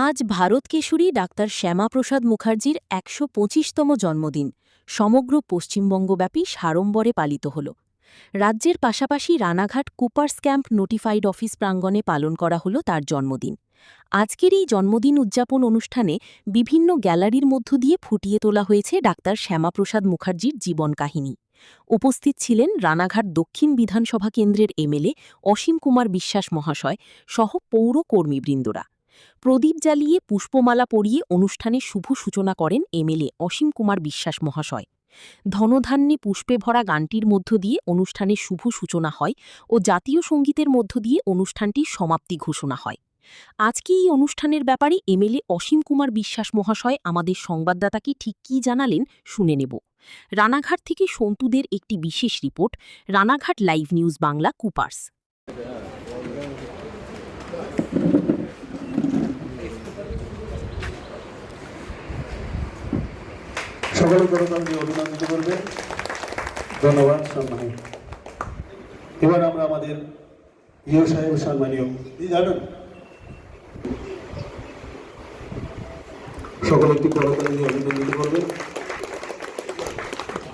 আজ ভারত কেশরী ডাক্তার শ্যামাপ্রসাদ মুখার্জির ১২৫তম জন্মদিন সমগ্র পশ্চিমবঙ্গব্যাপী সাড়ম্বরে পালিত হল। রাজ্যের পাশাপাশি Ranaghat Cooper's camp notified office প্রাঙ্গণে পালন করা হল তার জন্মদিন। আজকের এই জন্মদিন উদযাপন অনুষ্ঠানে বিভিন্ন গ্যালারির মধ্য দিয়ে ফুটিয়ে তোলা হয়েছে ডাক্তার শ্যামাপ্রসাদ মুখার্জির জীবন কাহিনী। উপস্থিত ছিলেন রানাঘাট দক্ষিণ বিধানসভা কেন্দ্রের এমএলএ অসীম কুমার বিশ্বাস মহাশয় সহ পৌর কর্মীবৃন্দরা। প্রদীপ জ্বালিয়ে পুষ্পমালা পরিয়ে অনুষ্ঠানের শুভ সূচনা করেন এমএলএ অসীম কুমার বিশ্বাস মহাশয়। ধনধান্যে পুষ্পে ভরা গানটির মধ্য দিয়ে অনুষ্ঠানের শুভ সূচনা হয় ও জাতীয় সঙ্গীতের মধ্য দিয়ে অনুষ্ঠানটির সমাপ্তি ঘোষণা হয়। আজকে এই অনুষ্ঠানের ব্যাপারে এমএলএ অসীম কুমার বিশ্বাস মহাশয় আমাদের সংবাদদাতাকে ঠিক কী জানালেন শুনে নেব। রানাঘাট থেকে সন্তুদের একটি বিশেষ report, Ranaghat live news Bangla Cooper's. সকলে করতালি অভিনন্দিত করবে। ধন্যবাদ সম্মানী। এবার আমরা আমাদের ইউ সাহেব সম্মানীয় জানেন সকলে একটি করতালি দিয়ে অভিনন্দিত করবে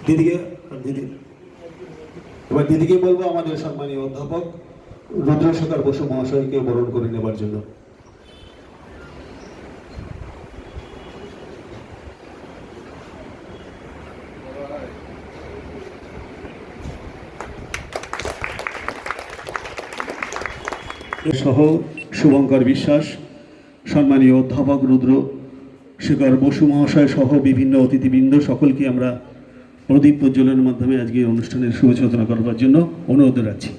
দিদিকে। এবার দিদিকে বলবো আমাদের সম্মানীয় অধ্যাপক রুদ্রশেখর বসু মহাশয়কে বরণ করে নেবার জন্য। সহ শুভঙ্কর বিশ্বাস, সম্মানীয় অধ্যাপক রুদ্রশেখর বসু মহাশয় সহ বিভিন্ন অতিথিবৃন্দ সকলকে আমরা প্রদীপ প্রজ্বলনের মাধ্যমে আজকে অনুষ্ঠানের শুভ সূচনা করবার জন্য অনুরোধ রাখছি।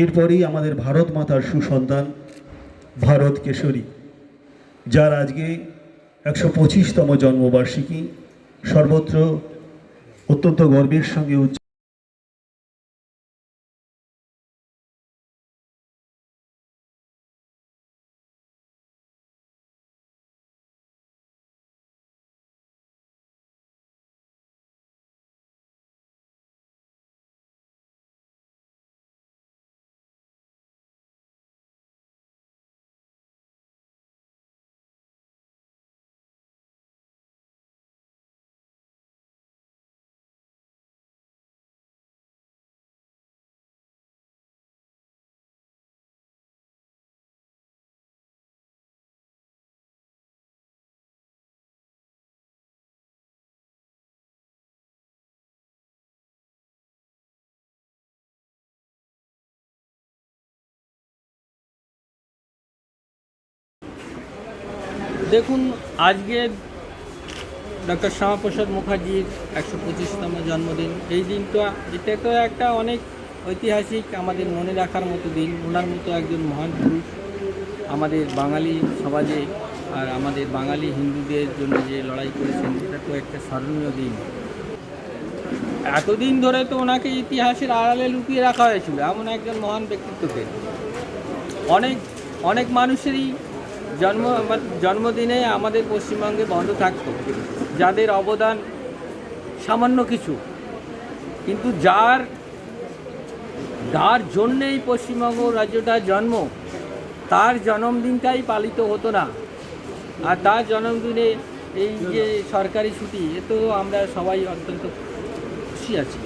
এরপরেই আমাদের ভারত মাতার সুসন্তান ভারত কেশরী, যার আজকে ১২৫তম জন্মবার্ষিকী, সর্বত্র অত্যন্ত গর্বের সঙ্গে দেখুন, আজকে ডক্টর শ্যামাপ্রসাদ মুখার্জির ১২৫তম জন্মদিন। এই দিনটা এটা তো একটা অনেক ঐতিহাসিক, আমাদের মনে রাখার মতো দিন। ওনার মতো একজন মহান পুরুষ আমাদের বাঙালি সমাজে আর আমাদের বাঙালি হিন্দুদের জন্য যে লড়াই করেছেন, এটা তো একটা স্মরণীয় দিন। এতদিন ধরে তো ওনাকে ইতিহাসের আড়ালে লুকিয়ে রাখা হয়েছিল, এমন একজন মহান ব্যক্তিত্বকে। অনেক মানুষেরই জন্মদিনে আমাদের পশ্চিমবঙ্গে বন্ধ থাকত, যাদের অবদান সামান্য কিছু, কিন্তু যার জন্যেই পশ্চিমবঙ্গ রাজ্যটার জন্ম, তার জন্মদিনটাই পালিত হতো না। আর তার জন্মদিনে এই যে সরকারি ছুটি, এ তো আমরা সবাই অত্যন্ত খুশি আছি।